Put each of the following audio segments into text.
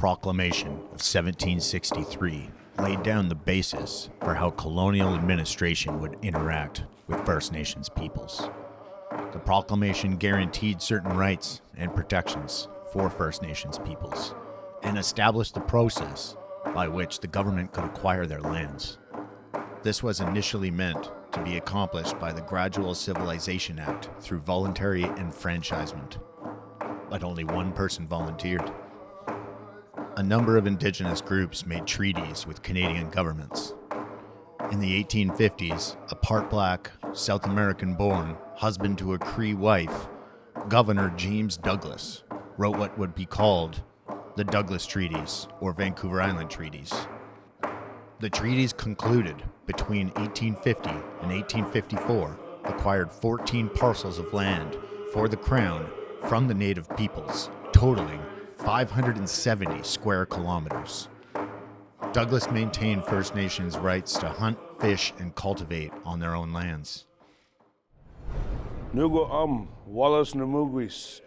Proclamation of 1763 laid down the basis for how colonial administration would interact with First Nations peoples. The proclamation guaranteed certain rights and protections for First Nations peoples and established the process by which the government could acquire their lands. This was initially meant to be accomplished by the Gradual Civilization Act through voluntary enfranchisement, but only one person volunteered. A number of Indigenous groups made treaties with Canadian governments. In the 1850s, a part black, South American-born husband to a Cree wife, Governor James Douglas, wrote what would be called the Douglas Treaties or Vancouver Island Treaties. The treaties concluded between 1850 and 1854 acquired 14 parcels of land for the Crown from the native peoples, totaling 570 square kilometers. Douglas maintained First Nations rights to hunt, fish, and cultivate on their own lands. Nugu Wallace Namugwis.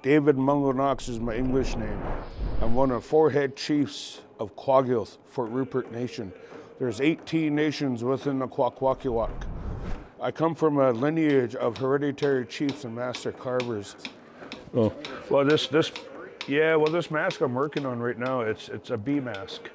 David Knox is my English name. I'm one of 4 head chiefs of Kwakiutl Fort Rupert Nation. There's 18 nations within the Kwakiutl. I come from a lineage of hereditary chiefs and master carvers. Oh, well, this mask I'm working on right now, it's a bee mask.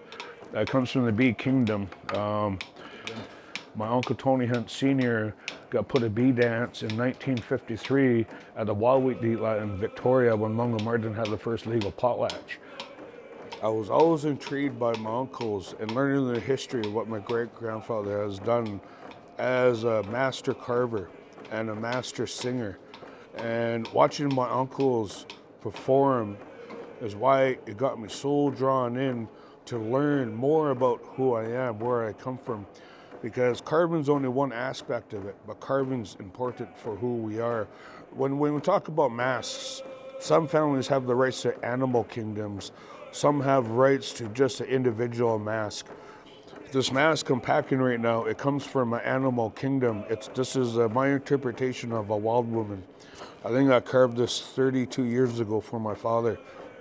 That comes from the bee kingdom. My uncle Tony Hunt Sr. got put a bee dance in 1953 at the Wildwheat Dealer in Victoria when Longline had the first legal potlatch. I was always intrigued by my uncles and learning the history of what my great-grandfather has done as a master carver and a master singer. And watching my uncles perform is why it got me so drawn in to learn more about who I am, where I come from. Because carving's only one aspect of it, but carving's important for who we are. When we talk about masks, some families have the rights to animal kingdoms, some have rights to just an individual mask. This mask I'm packing right now, it comes from an animal kingdom. This is my interpretation of a wild woman. I think I carved this 32 years ago for my father.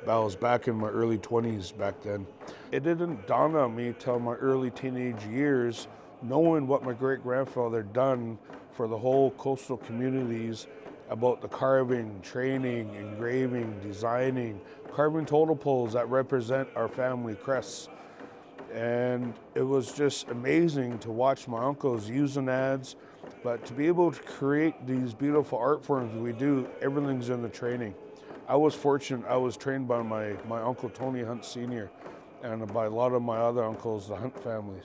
I was back in my early 20s back then. It didn't dawn on me till my early teenage years, knowing what my great-grandfather done for the whole coastal communities about the carving, training, engraving, designing, carving totem poles that represent our family crests. And it was just amazing to watch my uncles using ads, but to be able to create these beautiful art forms we do, everything's in the training. I was fortunate, I was trained by my uncle Tony Hunt Sr. and by a lot of my other uncles, the Hunt families.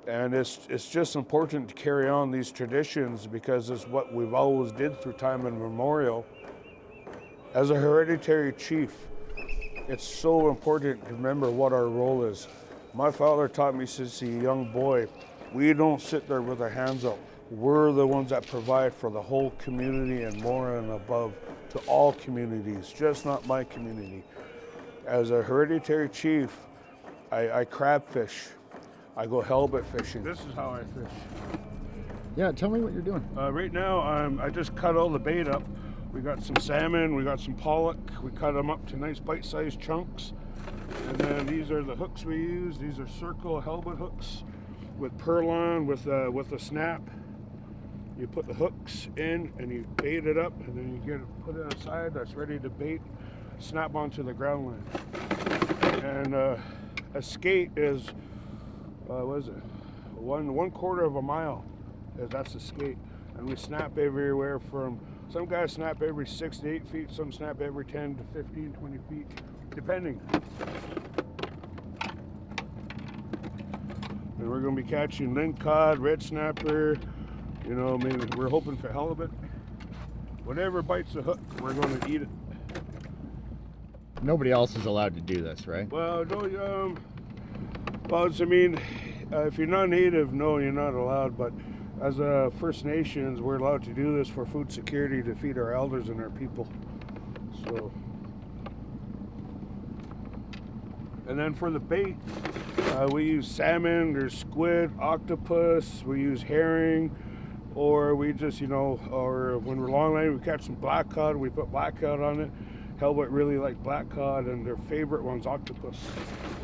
And it's just important to carry on these traditions because it's what we've always did through time immemorial. As a hereditary chief, it's so important to remember what our role is. My father taught me since a young boy, we don't sit there with our hands up. We're the ones that provide for the whole community and more and above to all communities, just not my community. As a hereditary chief, I crab fish. I go halibut fishing. This is how I fish. Yeah, tell me what you're doing. Right now, I just cut all the bait up. We got some salmon, we got some pollock. We cut them up to nice bite-sized chunks. And then these are the hooks we use. These are circle halibut hooks with purlin, with a snap. You put the hooks in and you bait it up, and then you put it aside. That's ready to bait, snap onto the ground line. And a skate is, what is it? One quarter of a mile. That's a skate. And we snap everywhere from, some guys snap every 6 to 8 feet, some snap every 10 to 15, 20 feet, depending. And we're going to be catching lingcod, red snapper, you know, maybe we're hoping for halibut. Whatever bites the hook, we're going to eat it. Nobody else is allowed to do this, right? Well, no, if you're not native, no, you're not allowed, but as First Nations, we're allowed to do this for food security to feed our elders and our people. So, and then for the bait, we use salmon, there's squid, octopus, we use herring, or we just, or when we're longline, we catch some black cod, we put black cod on it. halibut really like black cod, and their favorite one's octopus.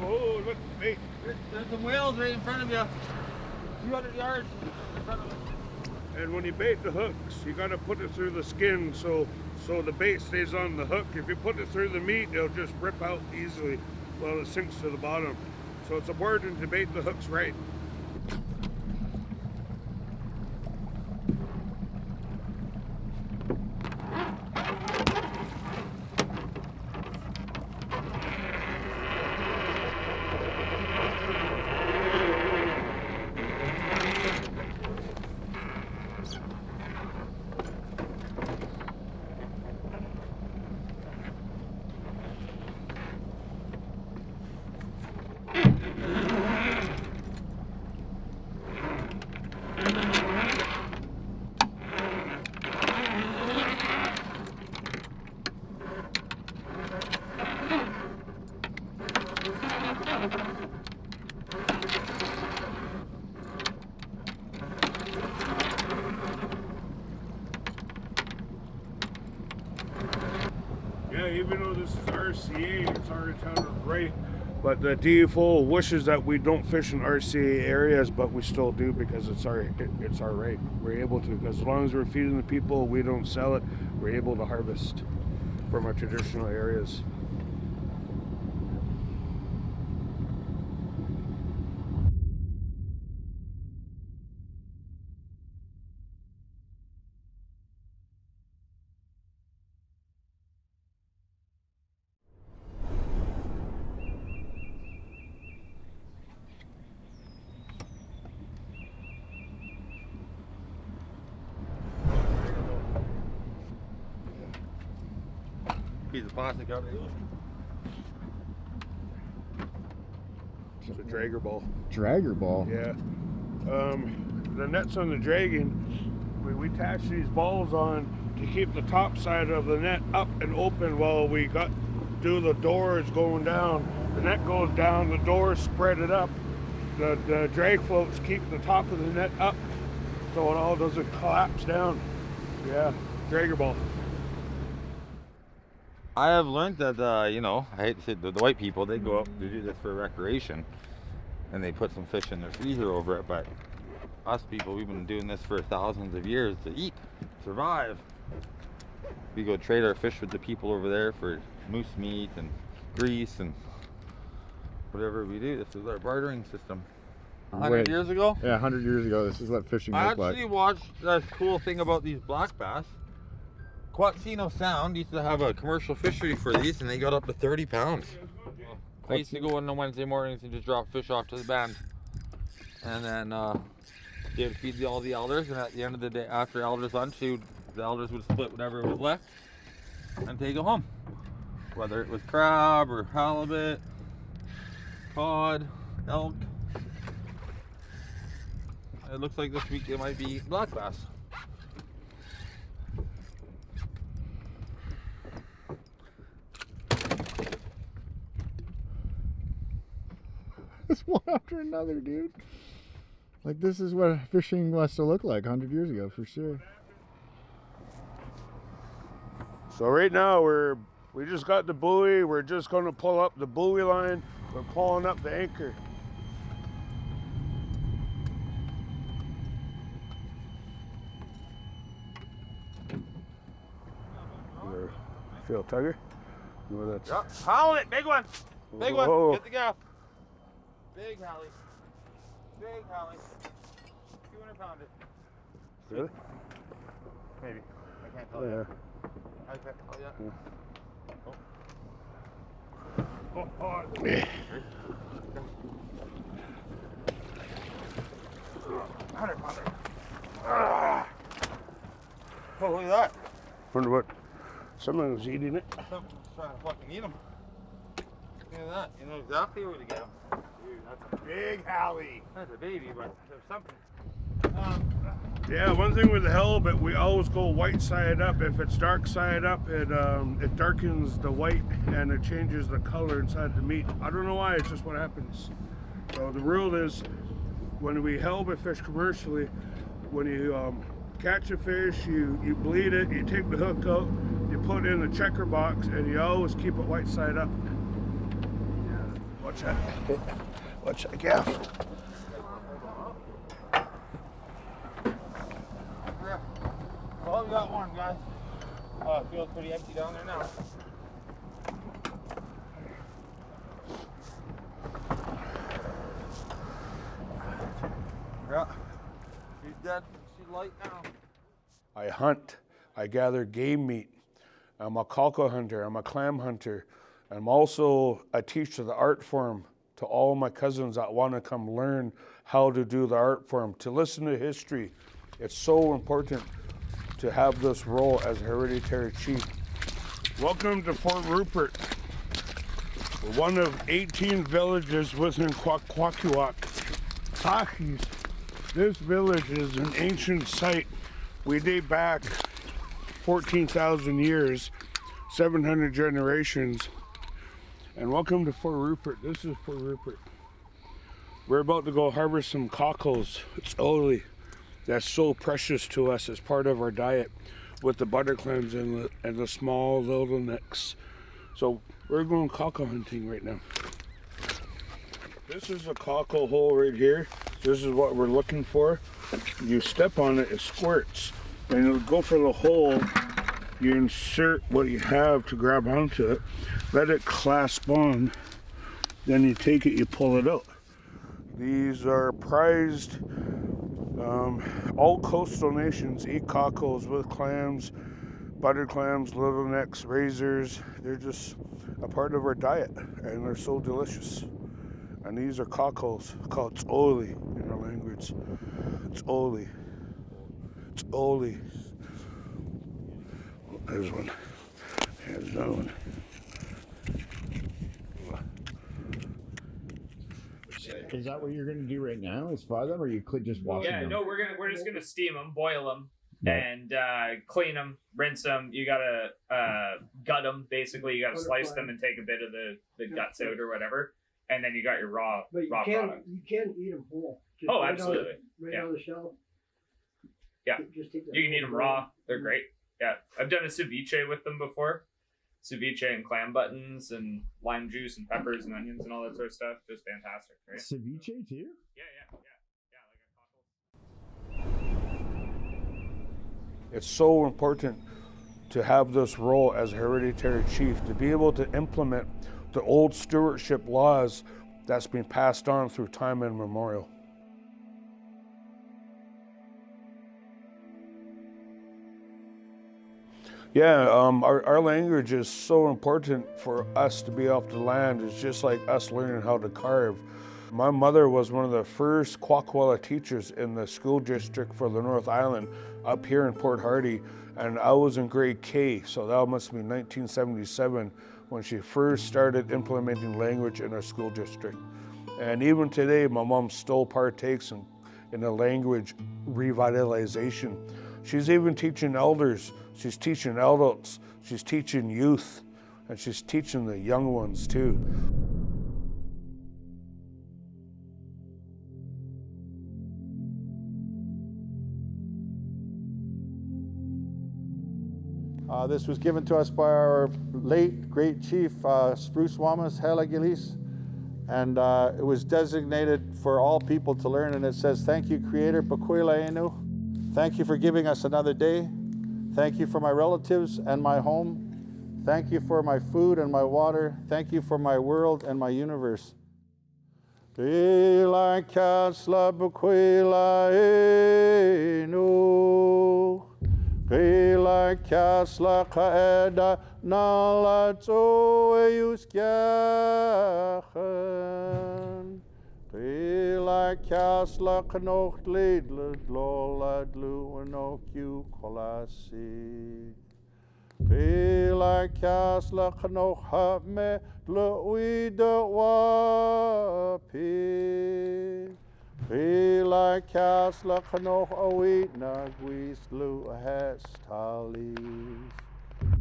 Oh, look, bait. There's some whales right in front of you. 200 yards in front of us. And when you bait the hooks, you gotta put it through the skin so the bait stays on the hook. If you put it through the meat, it'll just rip out easily while it sinks to the bottom. So it's important to bait the hooks right. Yeah, even though this is RCA, it's our town of right. But the DFO wishes that we don't fish in RCA areas, but we still do because it's our right. We're able to, because as long as we're feeding the people, we don't sell it, we're able to harvest from our traditional areas. Piece of plastic out there. It's a dragger ball. Dragger ball? Yeah. The nets on the dragon, we attach these balls on to keep the top side of the net up and open while we do the doors going down. The net goes down, the doors spread it up. The drag floats keep the top of the net up so it all doesn't collapse down. Yeah, dragger ball. I have learned that, you know, I hate to say the white people, they go up to do this for recreation and they put some fish in their freezer over it, but us people, we've been doing this for thousands of years to eat, survive. We go trade our fish with the people over there for moose meat and grease and whatever we do. This is our bartering system. 100 years ago? Yeah, 100 years ago, this is what fishing I looked like. actually watched a cool thing about these black bass. Kwakiutl Sound used to have a commercial fishery for these, and they got up to 30 pounds. I used to go in on Wednesday mornings and just drop fish off to the band. And then they would feed all the elders, and at the end of the day, after elders lunch, the elders would split whatever was left and take it home. Whether it was crab or halibut, cod, elk. It looks like this week it might be black bass. It's one after another, dude. Like, this is what fishing must have looked like 100 years ago, for sure. So right now we just got the buoy. We're just going to pull up the buoy line. We're pulling up the anchor. Feel a tugger? No, that's... Yep. Haul it, big one. Big Whoa. one. Get the gaff. Big Hallie. Big Hallie. 200 pounder. Really? Maybe. I can't tell Oh, you. yeah. I can't tell you. Oh, oh. 100 pounder. Ah. Oh, look at that. Wonder what someone was eating it. Something's trying to fucking eat them. Look at that. You know exactly where to get them. Dude, that's a big Hallie. That's a baby, but there's something. Yeah, one thing with the halibut, we always go white side up. If it's dark side up, it darkens the white and it changes the color inside the meat. I don't know why, it's just what happens. So the rule is, when we halibut fish commercially, when you catch a fish, you bleed it, you take the hook out, you put in the checker box and you always keep it white side up. Watch that. Watch that gaff. Well, we got one, guys. Oh, it feels pretty empty down there now. Yeah. She's dead. She's light now. I hunt. I gather game meat. I'm a kalka hunter. I'm a clam hunter. I'm also a teacher of the art form to all my cousins that want to come learn how to do the art form, to listen to history. It's so important to have this role as a hereditary chief. Welcome to Fort Rupert. We're one of 18 villages within Kwakiutl. Tahis. This village is an ancient site. We date back 14,000 years, 700 generations. And welcome to Fort Rupert. This is Fort Rupert. We're about to go harvest some cockles. It's oli. That's so precious to us as part of our diet with the butter clams and the small little necks. So we're going cockle hunting right now. This is a cockle hole right here. This is what we're looking for. You step on it, it squirts. And you'll go for the hole. You insert what you have to grab onto it. Let it clasp on. Then you take it, you pull it out. These are prized. All coastal nations eat cockles with clams, butter clams, little necks, razors. They're just a part of our diet, and they're so delicious. And these are cockles called oli in our language. It's oli. It's oli. There's one. There's another one. Is that what you're going to do right now? Is fry them, or you could just wash them? Yeah, no, we're just gonna steam them, boil them, Right. and clean them, rinse them. You gotta gut them. Basically, you gotta slice them and take a bit of the guts out or whatever, and then you got your raw But raw product. you can eat them whole. Just Oh, right absolutely. Right on the shelf. Yeah. Just take You can eat them raw. They're great. Yeah, I've done a ceviche with them before. Ceviche and clam buttons and lime juice and peppers and onions and all that sort of stuff. Just fantastic, right? Ceviche too? Yeah, like a cockle. It's so important to have this role as a hereditary chief, to be able to implement the old stewardship laws that's been passed on through time immemorial. Yeah, our language is so important for us to be off the land. It's just like us learning how to carve. My mother was one of the first Kwakiutl teachers in the school district for the North Island up here in Port Hardy, and I was in grade K, so that must be 1977 when she first started implementing language in our school district. And even today, my mom still partakes in the language revitalization. She's even teaching elders, she's teaching adults, she's teaching youth, and she's teaching the young ones too. This was given to us by our late great chief, Spruce Wamas Helagilis, and it was designated for all people to learn, and it says, "Thank you, Creator, Pakwila Enu. Thank you for giving us another day. Thank you for my relatives and my home. Thank you for my food and my water. Thank you for my world and my universe." Ila kasla Pakwila Enu. Kila kasla kaeda nala toeus kjachen. Kila kasla knocht ledle lola dlu en okju kolasi. Kila kasla knoch hab me dluide wapi. Kila kasla knoch awit na gwis lu hestalis.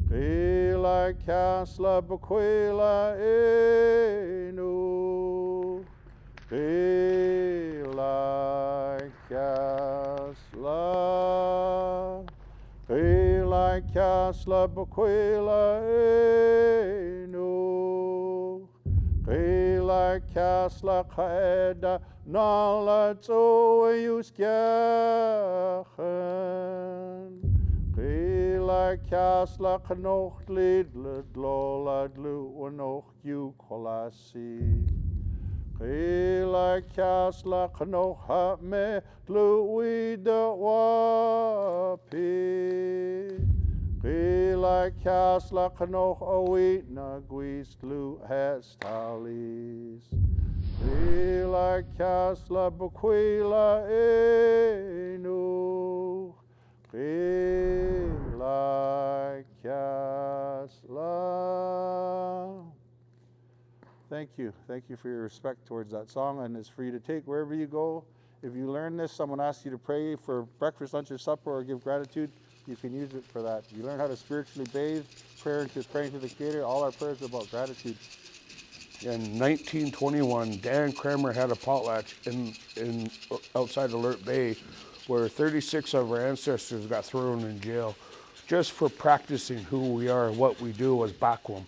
Kila kasla bekwila enu. Kila kasla. Kila kasla bakwila enu. Kila kasla kaeda nala tso yuskyachen. Kila kasla knoch lidle dlola dlu wanoch yu kolasi. Kila kasla knoch ha me dlu wida wapi. Kila kasla knoch awit na gwis dlu hestalis. Kila kasla bukwila enu. Kila kasla. Thank you. Thank you for your respect towards that song, and it's for you to take wherever you go. If you learn this, someone asks you to pray for breakfast, lunch, or supper, or give gratitude, you can use it for that. You learn how to spiritually bathe, praying to the Creator. All our prayers are about gratitude. In 1921, Dan Kramer had a potlatch in outside Alert Bay where 36 of our ancestors got thrown in jail just for practicing who we are, what we do as Bakwum.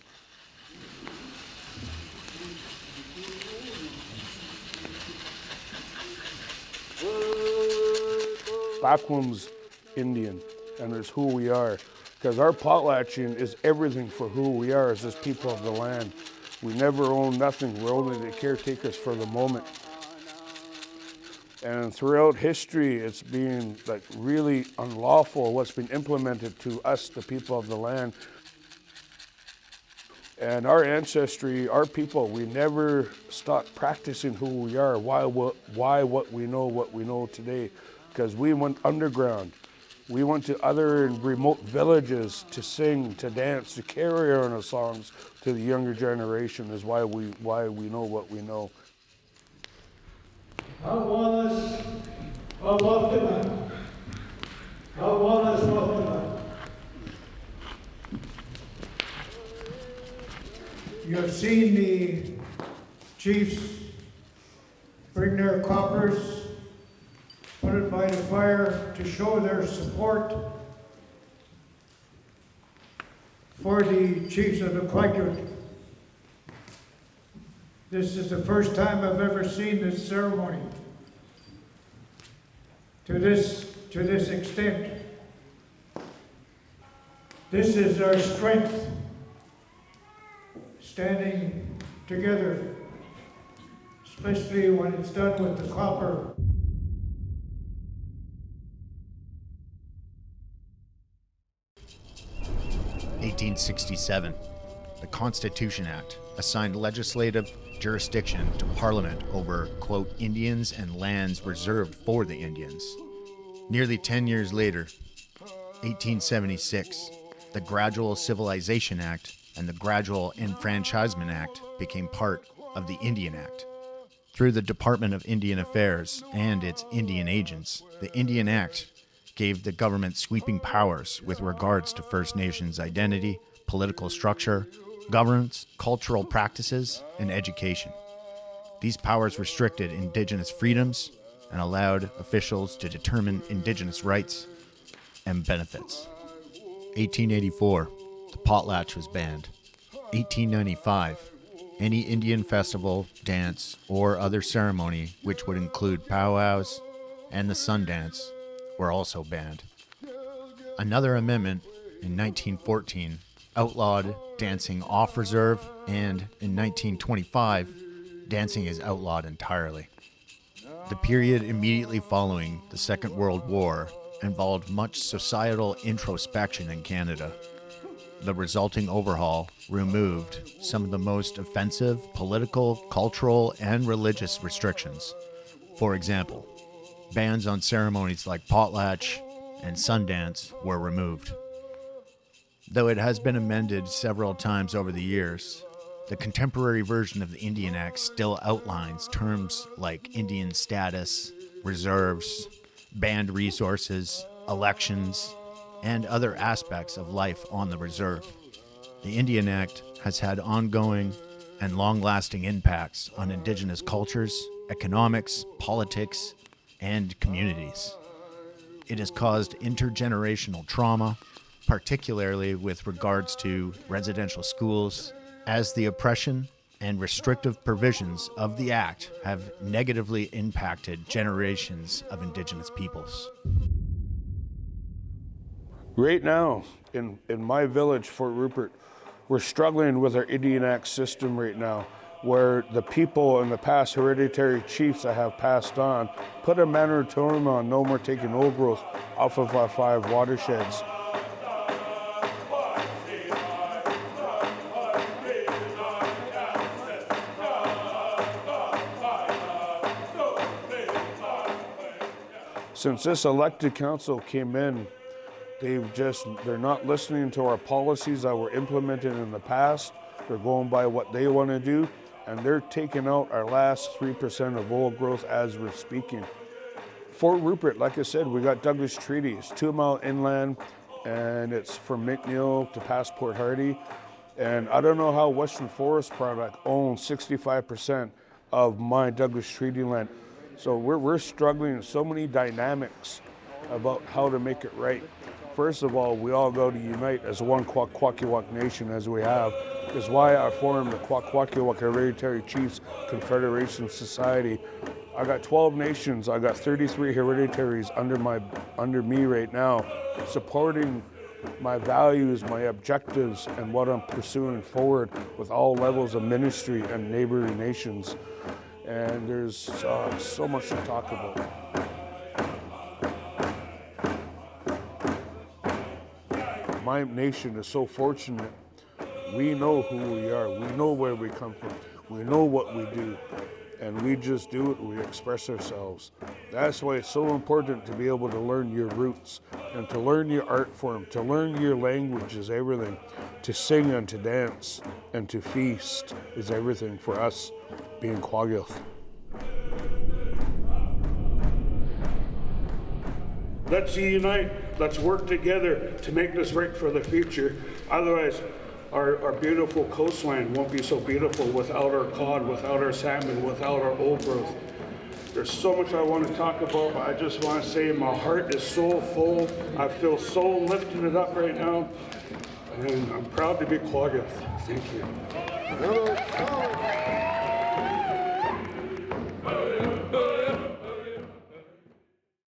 Bakwum's Indian, and it's who we are. Because our potlatching is everything for who we are as this people of the land. We never own nothing, we're only the caretakers for the moment. And throughout history, it's been like really unlawful what's been implemented to us, the people of the land. And our ancestry, our people, we never stopped practicing who we are, why what we know today. Because we went underground. We went to other remote villages to sing, to dance, to carry on our songs to the younger generation is why we know what we know. Awanas Awakana. Awanas Awakana. You have seen the chiefs bring their coppers, put it by the fire to show their support for the chiefs of the Kwakiutl. This is the first time I've ever seen this ceremony to this extent. This is our strength, standing together, especially when it's done with the copper. 1867, the Constitution Act assigned legislative jurisdiction to Parliament over, quote, Indians and lands reserved for the Indians. Nearly 10 years later, 1876, the Gradual Civilization Act and the Gradual Enfranchisement Act became part of the Indian Act. Through the Department of Indian Affairs and its Indian agents, the Indian Act gave the government sweeping powers with regards to First Nations identity, political structure, governance, cultural practices, and education. These powers restricted Indigenous freedoms and allowed officials to determine Indigenous rights and benefits. 1884, the potlatch was banned. 1895, any Indian festival, dance, or other ceremony which would include powwows and the Sundance were also banned. Another amendment in 1914 outlawed dancing off reserve, and in 1925, dancing is outlawed entirely. The period immediately following the Second World War involved much societal introspection in Canada. The resulting overhaul removed some of the most offensive political, cultural, and religious restrictions. For example, bans on ceremonies like potlatch and Sundance were removed. Though it has been amended several times over the years, the contemporary version of the Indian Act still outlines terms like Indian status, reserves, banned resources, elections, and other aspects of life on the reserve. The Indian Act has had ongoing and long-lasting impacts on Indigenous cultures, economics, politics, and communities. It has caused intergenerational trauma, particularly with regards to residential schools, as the oppression and restrictive provisions of the Act have negatively impacted generations of Indigenous peoples. Right now, in my village, Fort Rupert, we're struggling with our Indian Act system right now, where the people in the past, hereditary chiefs that have passed on, put a moratorium on no more taking old growth off of our 5 watersheds. Since this elected council came in, they're not listening to our policies that were implemented in the past. They're going by what they want to do, and they're taking out our last 3% of old growth as we're speaking. Fort Rupert, like I said, we got Douglas Treaties, 2 mile inland, and it's from McNeil to past Port Hardy. And I don't know how Western Forest Product owns 65% of my Douglas Treaty land. So we're struggling with so many dynamics about how to make it right. First of all, we all got to unite as one Kwakiutl Nation as we have. Is why I formed the Kwakiutl Hereditary Chiefs Confederation Society. I got 12 nations. I got 33 hereditaries under me right now, supporting my values, my objectives, and what I'm pursuing forward with all levels of ministry and neighboring nations. And there's so much to talk about. My nation is so fortunate. We know who we are. We know where we come from. We know what we do. And we just do it. We express ourselves. That's why it's so important to be able to learn your roots and to learn your art form, to learn your language is everything. To sing and to dance and to feast is everything for us being Kwakiutl. Let's unite, let's work together to make this right for the future. Otherwise, our beautiful coastline won't be so beautiful without our cod, without our salmon, without our old growth. There's so much I want to talk about, but I just want to say my heart is so full. I feel so lifted up right now, and I'm proud to be Kwakiutl. Thank you.